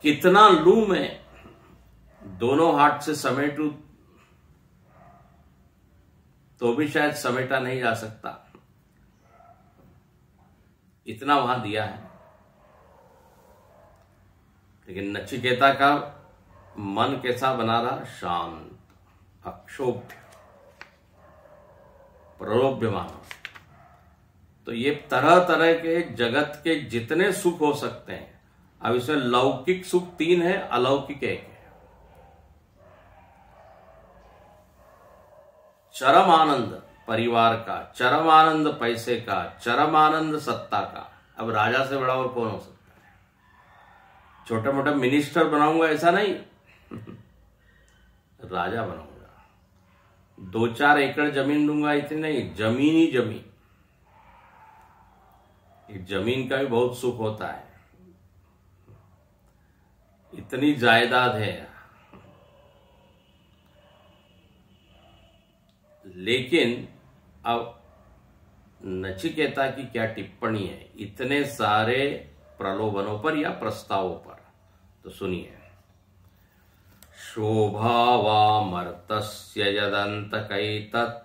कितना लूं मैं, दोनों हाथ से समेटूं तो भी शायद समेटा नहीं जा सकता, इतना वहां दिया है। लेकिन नचिकेता का मन कैसा बना रहा? शांत, अक्षोभ्य, प्रलोभ्यमान। तो ये तरह तरह के जगत के जितने सुख हो सकते हैं, अब इसमें लौकिक सुख 3 है, अलौकिक 1 है। चरम आनंद परिवार का, चरम आनंद पैसे का, चरम आनंद सत्ता का। अब राजा से बड़ा और कौन हो सकता है? छोटा मोटा मिनिस्टर बनाऊंगा ऐसा नहीं, राजा बनाऊंगा। 2-4 एकड़ जमीन दूंगा इतनी नहीं, जमीन ही जमीन। जमीन का भी बहुत सुख होता है, इतनी जायदाद है। लेकिन अब नचिकेता की क्या टिप्पणी है इतने सारे प्रलोभनों पर या प्रस्तावों पर, तो सुनिए। शोभावामर्तस्य यदन्तकैतत्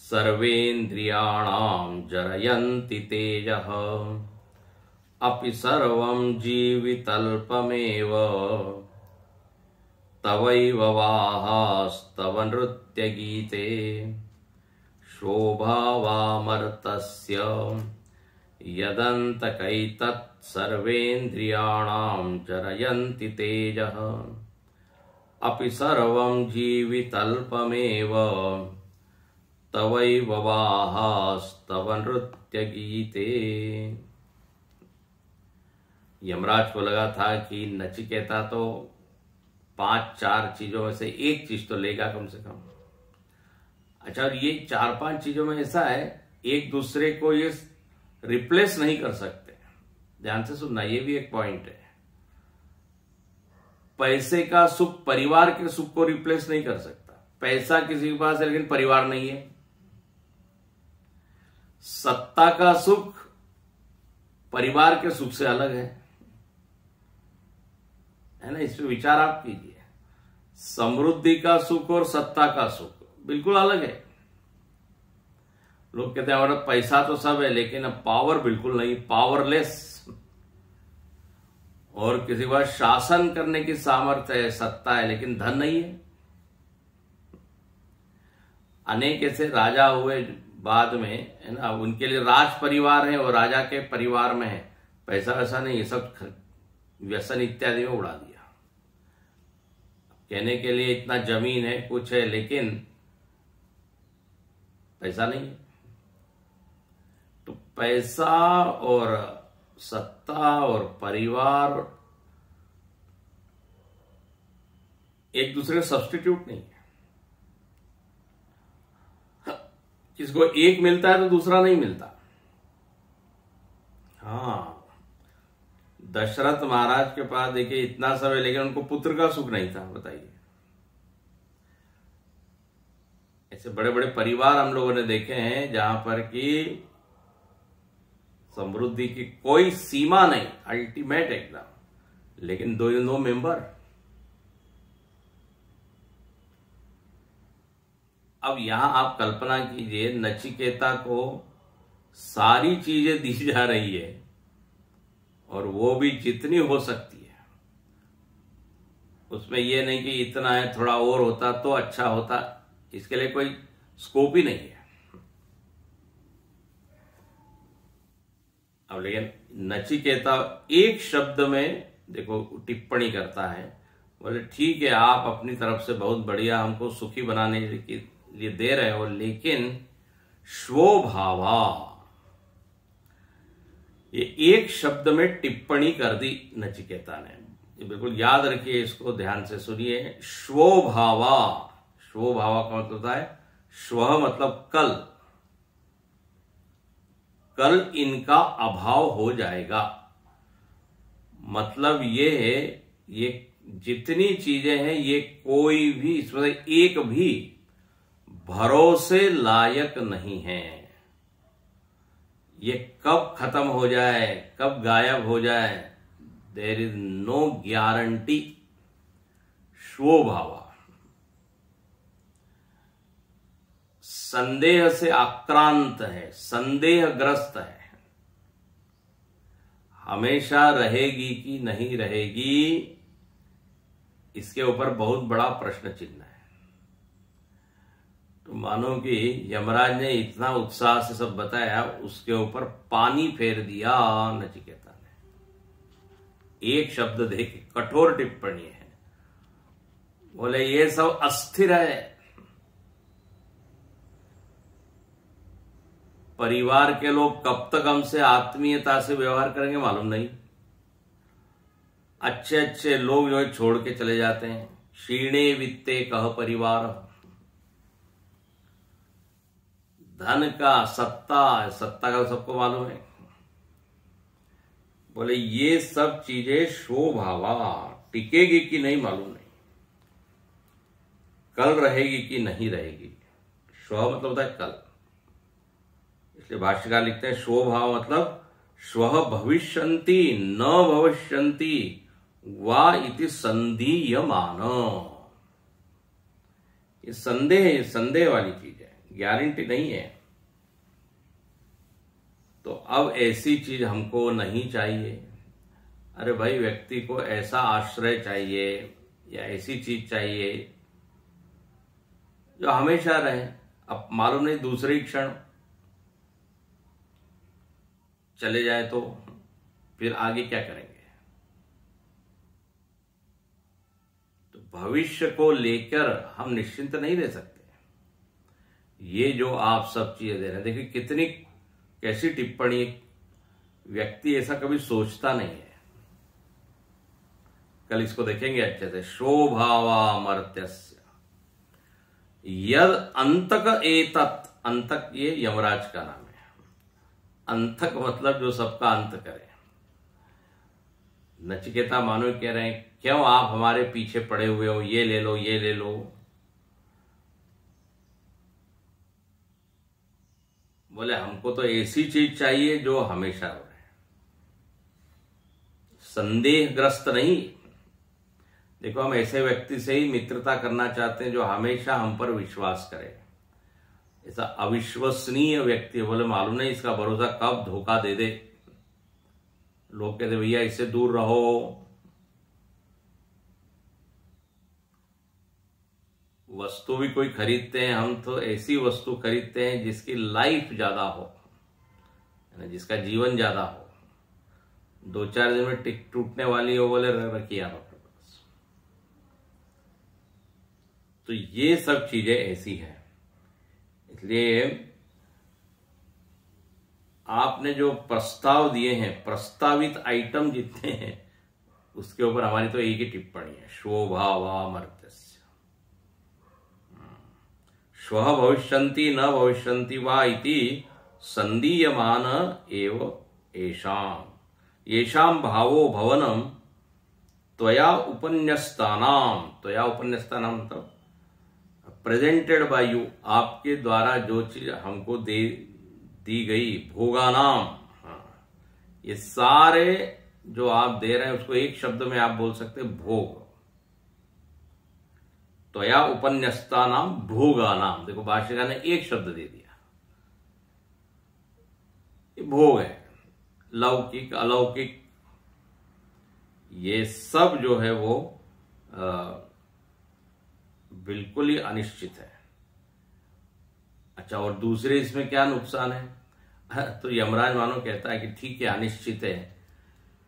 सर्वेन्द्रियाणां जरयन्ति तेजः अपि सर्वं जीवितल्पमेव तवैव वाहास्तव नृत्यगीते। शोभावामर्तस्य यदन्तकैतत् सर्वेन्द्रियाणां जरयन्ति तेजः अपि सर्वं जीवितल्पमेव तवैव वाहास्तव नृत्यगीते। यमराज को लगा था कि नचिकेता तो 5-4 चीजों में से एक चीज तो लेगा कम से कम। अच्छा, और ये 4-5 चीजों में ऐसा है, एक दूसरे को ये रिप्लेस नहीं कर सकते। ध्यान से सुनना, ये भी एक पॉइंट है। पैसे का सुख परिवार के सुख को रिप्लेस नहीं कर सकता। पैसा किसी के पास है लेकिन परिवार नहीं है। सत्ता का सुख परिवार के सुख से अलग है ना? इस पे विचार आप कीजिए। समृद्धि का सुख और सत्ता का सुख बिल्कुल अलग है। लोग कहते हैं हमारा पैसा तो सब है लेकिन अब पावर बिल्कुल नहीं, पावरलेस। और किसी के पास शासन करने की सामर्थ्य है, सत्ता है, लेकिन धन नहीं है। अनेक ऐसे राजा हुए बाद में, है ना, उनके लिए राज परिवार है और राजा के परिवार में है, पैसा वैसा नहीं, ये सब व्यसन इत्यादि में उड़ा दिया। कहने के लिए इतना जमीन है, कुछ है, लेकिन पैसा नहीं है। तो पैसा और सत्ता और परिवार एक दूसरे का सब्स्टिट्यूट नहीं है। किसको एक मिलता है तो दूसरा नहीं मिलता। हाँ, दशरथ महाराज के पास देखिए इतना सब है, लेकिन उनको पुत्र का सुख नहीं था। बताइए, ऐसे बड़े बड़े परिवार हम लोगों ने देखे हैं जहां पर कि समृद्धि की कोई सीमा नहीं, अल्टीमेट एकदम, लेकिन दो मेंबर। अब यहां आप कल्पना कीजिए, नचिकेता को सारी चीजें दी जा रही है और वो भी जितनी हो सकती है। उसमें यह नहीं कि इतना है, थोड़ा और होता तो अच्छा होता, इसके लिए कोई स्कोप ही नहीं है। अब लेकिन नचिकेता एक शब्द में देखो टिप्पणी करता है, बोले ठीक है आप अपनी तरफ से बहुत बढ़िया हमको सुखी बनाने के लिए दे रहे हो, लेकिन स्वभावा, ये एक शब्द में टिप्पणी कर दी नचिकेता ने। ये बिल्कुल याद रखिए, इसको ध्यान से सुनिए। स्वभावा, स्वभावा का मतलब होता है स्व मतलब कल, कल इनका अभाव हो जाएगा। मतलब ये है, ये जितनी चीजें हैं ये कोई भी इसमें एक भी भरोसे लायक नहीं है। ये कब खत्म हो जाए, कब गायब हो जाए, देयर इज नो गारंटी। स्वभावा, संदेह से आक्रांत है, संदेहग्रस्त है, हमेशा रहेगी कि नहीं रहेगी, इसके ऊपर बहुत बड़ा प्रश्न चिन्ह है। तो मानो कि यमराज ने इतना उत्साह से सब बताया, उसके ऊपर पानी फेर दिया नचिकेता ने। एक शब्द देके कठोर टिप्पणी है, बोले ये सब अस्थिर है। परिवार के लोग कब तक हमसे आत्मीयता से व्यवहार करेंगे मालूम नहीं। अच्छे अच्छे लोग जो है छोड़ के चले जाते हैं। क्षीणे वित्ते कह परिवार, धन का, सत्ता का सबको मालूम है। बोले ये सब चीजें शोभावा, टिकेगी कि नहीं मालूम नहीं, कल रहेगी कि नहीं रहेगी। स्व मतलब होता है कल, इसलिए भाष्यकार लिखते हैं स्वभाव मतलब स्व भविष्यन्ति न भविष्यन्ति वा इति संदीयमान। ये संदेह वाली चीज है, गारंटी नहीं है। तो अब ऐसी चीज हमको नहीं चाहिए। अरे भाई, व्यक्ति को ऐसा आश्रय चाहिए या ऐसी चीज चाहिए जो हमेशा रहे। अब मालूम नहीं दूसरे ही क्षण चले जाए तो फिर आगे क्या करेंगे। तो भविष्य को लेकर हम निश्चिंत नहीं रह सकते। ये जो आप सब चीजें दे रहे हैं, देखिए कितनी कैसी टिप्पणी। व्यक्ति ऐसा कभी सोचता नहीं है। कल इसको देखेंगे अच्छे से। शोभावामर्त्यस्य यद अंतक एतत्, अंतक ये यमराज का नाम है। अंतक मतलब जो सबका अंत करे। नचिकेता मानो कह रहे हैं क्यों आप हमारे पीछे पड़े हुए हो, ये ले लो ये ले लो। बोले हमको तो ऐसी चीज चाहिए जो हमेशा रहे, संदेहग्रस्त नहीं। देखो हम ऐसे व्यक्ति से ही मित्रता करना चाहते हैं जो हमेशा हम पर विश्वास करे। ऐसा अविश्वसनीय व्यक्ति है, बोले मालूम नहीं इसका भरोसा कब धोखा दे दे। लोग कहते भैया इससे दूर रहो। वस्तु भी कोई खरीदते हैं हम, तो ऐसी वस्तु खरीदते हैं जिसकी लाइफ ज्यादा हो, जिसका जीवन ज्यादा हो। 2-4 दिन में टूटने वाली हो, बोले रखिए आप अपने पास। तो ये सब चीजें ऐसी हैं। इसलिए आपने जो प्रस्ताव दिए हैं, प्रस्तावित आइटम जितने हैं, उसके ऊपर हमारी तो एक ही टिप्पणी है, शोभावामर्त्यस्य। श्वः भविष्यन्ति न भविष्यन्ति वा इति संदीयमान एव येषाम् येषाम् भावो भवनम त्वया उपन्यस्तानाम, त्वया उपन्यस्तानाम मतलब प्रेजेंटेड बाय यू, आपके द्वारा जो चीज हमको दी गई, भोगानाम, ये सारे जो आप दे रहे हैं उसको एक शब्द में आप बोल सकते हैं भोग। त्वया उपन्यस्तानाम भोगानाम, देखो भाष्यकार ने एक शब्द दे दिया, ये भोग है, लौकिक अलौकिक, ये सब जो है वो बिल्कुल ही अनिश्चित है। अच्छा, और दूसरे इसमें क्या नुकसान है? तो यमराज मानो कहता है कि ठीक है अनिश्चित है,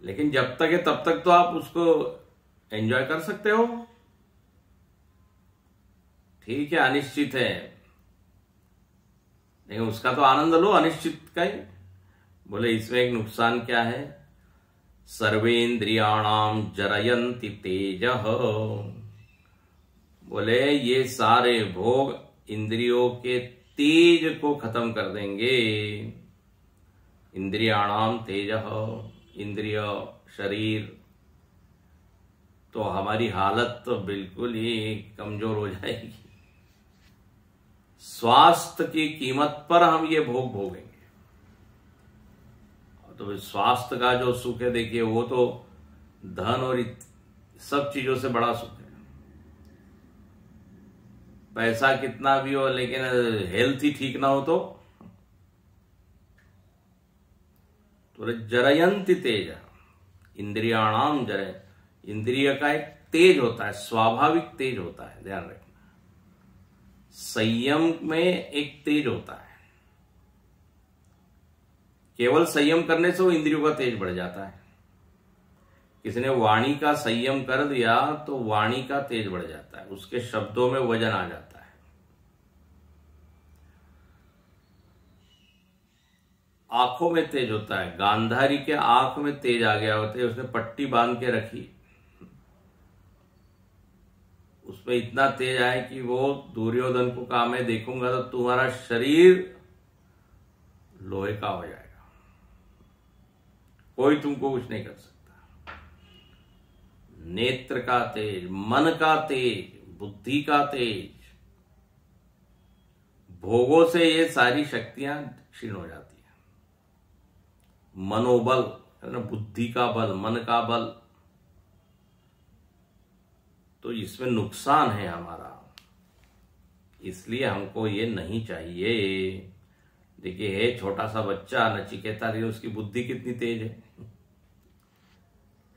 लेकिन जब तक है तब तक तो आप उसको एंजॉय कर सकते हो। ठीक है अनिश्चित है, लेकिन उसका तो आनंद लो अनिश्चित का ही। बोले इसमें एक नुकसान क्या है? सर्वेन्द्रियाणाम जरयन्ति तेजः, बोले ये सारे भोग इंद्रियों के तेज को खत्म कर देंगे। इंद्रियाणाम तेजः, इंद्रिय शरीर, तो हमारी हालत तो बिल्कुल ही कमजोर हो जाएगी। स्वास्थ्य की कीमत पर हम ये भोग भोगेंगे। तो स्वास्थ्य का जो सुख है देखिए, वो तो धन और सब चीजों से बड़ा सुख है। पैसा कितना भी हो लेकिन हेल्थ ही ठीक ना हो तो जरयंती तेज, इंद्रियाणाम जरय, इंद्रिय का एक तेज होता है, स्वाभाविक तेज होता है, ध्यान रखना। संयम में एक तेज होता है, केवल संयम करने से वो इंद्रियों का तेज बढ़ जाता है। किसी ने वाणी का संयम कर दिया तो वाणी का तेज बढ़ जाता है, उसके शब्दों में वजन आ जाता है। आंखों में तेज होता है, गांधारी के आंख में तेज आ गया होता है, उसने पट्टी बांध के रखी, उसमें इतना तेज आए कि वो दुर्योधन को कहा मैं देखूंगा तो तुम्हारा शरीर लोहे का हो जाएगा, कोई तुमको कुछ नहीं कर सकता। नेत्र का तेज, मन का तेज, बुद्धि का तेज, भोगों से ये सारी शक्तियां क्षीण हो जाती है। मनोबल है ना, बुद्धि का बल, मन का बल, तो इसमें नुकसान है हमारा, इसलिए हमको ये नहीं चाहिए। देखिए है छोटा सा बच्चा नचिकेता, लेकिन उसकी बुद्धि कितनी तेज है।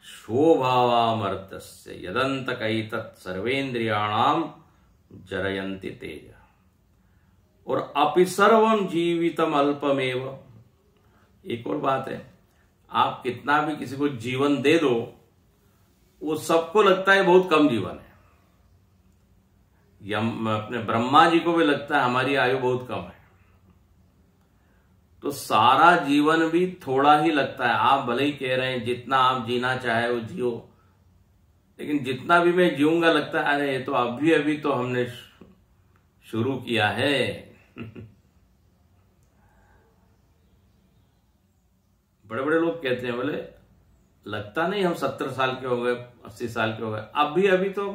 शोभावामर्त्यस्य यदंतकैतत् सर्वेन्द्रियाणाम जरयन्ति तेज, और अपि सर्वम जीवितम अल्पमेव। एक और बात है, आप कितना भी किसी को जीवन दे दो, वो सबको लगता है बहुत कम जीवन है। अपने ब्रह्मा जी को भी लगता है हमारी आयु बहुत कम है, तो सारा जीवन भी थोड़ा ही लगता है। आप भले ही कह रहे हैं जितना आप जीना चाहे वो जियो, लेकिन जितना भी मैं जीऊंगा लगता है अरे ये तो अभी तो हमने शुरू किया है। बड़े बड़े लोग कहते हैं, बोले लगता नहीं हम 70 साल के हो गए, 80 साल के हो गए, अभी तो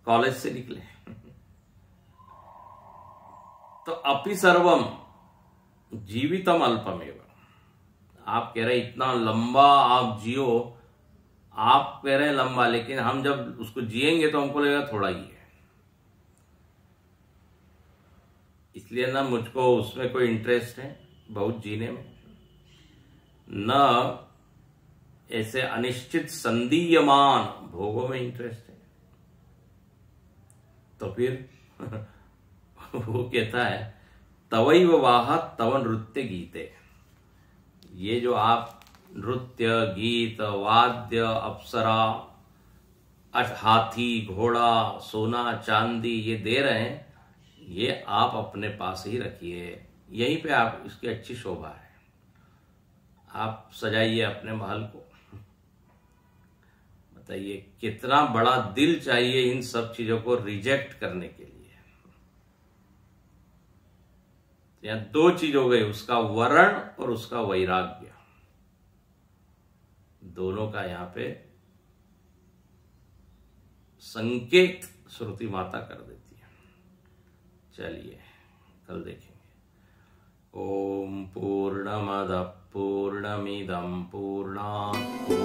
कॉलेज से निकले। तो अपि सर्वम जीवितम अल्पमेव, आप कह रहे इतना लंबा आप जियो, आप कह रहे हैं लंबा, लेकिन हम जब उसको जिएंगे तो हमको लगेगा थोड़ा ही है। इसलिए ना मुझको उसमें कोई इंटरेस्ट है बहुत जीने में, न ऐसे अनिश्चित संदीयमान भोगों में इंटरेस्ट है। तो फिर वो कहता है तवैव वाह तव नृत्य गीते, ये जो आप नृत्य गीत वाद्य अप्सरा हाथी, घोड़ा, सोना, चांदी ये दे रहे हैं, ये आप अपने पास ही रखिए, यहीं पे आप इसकी अच्छी शोभा है। आप सजाइए अपने महल को। बताइए कितना बड़ा दिल चाहिए इन सब चीजों को रिजेक्ट करने के लिए। यहाँ दो चीज हो गई, उसका वर्ण और उसका वैराग्य, दोनों का यहाँ पे संकेत श्रुति माता कर देती है। चलिए कल देखेंगे। ओम पूर्णमद पूर्णमिदं पूर्णात्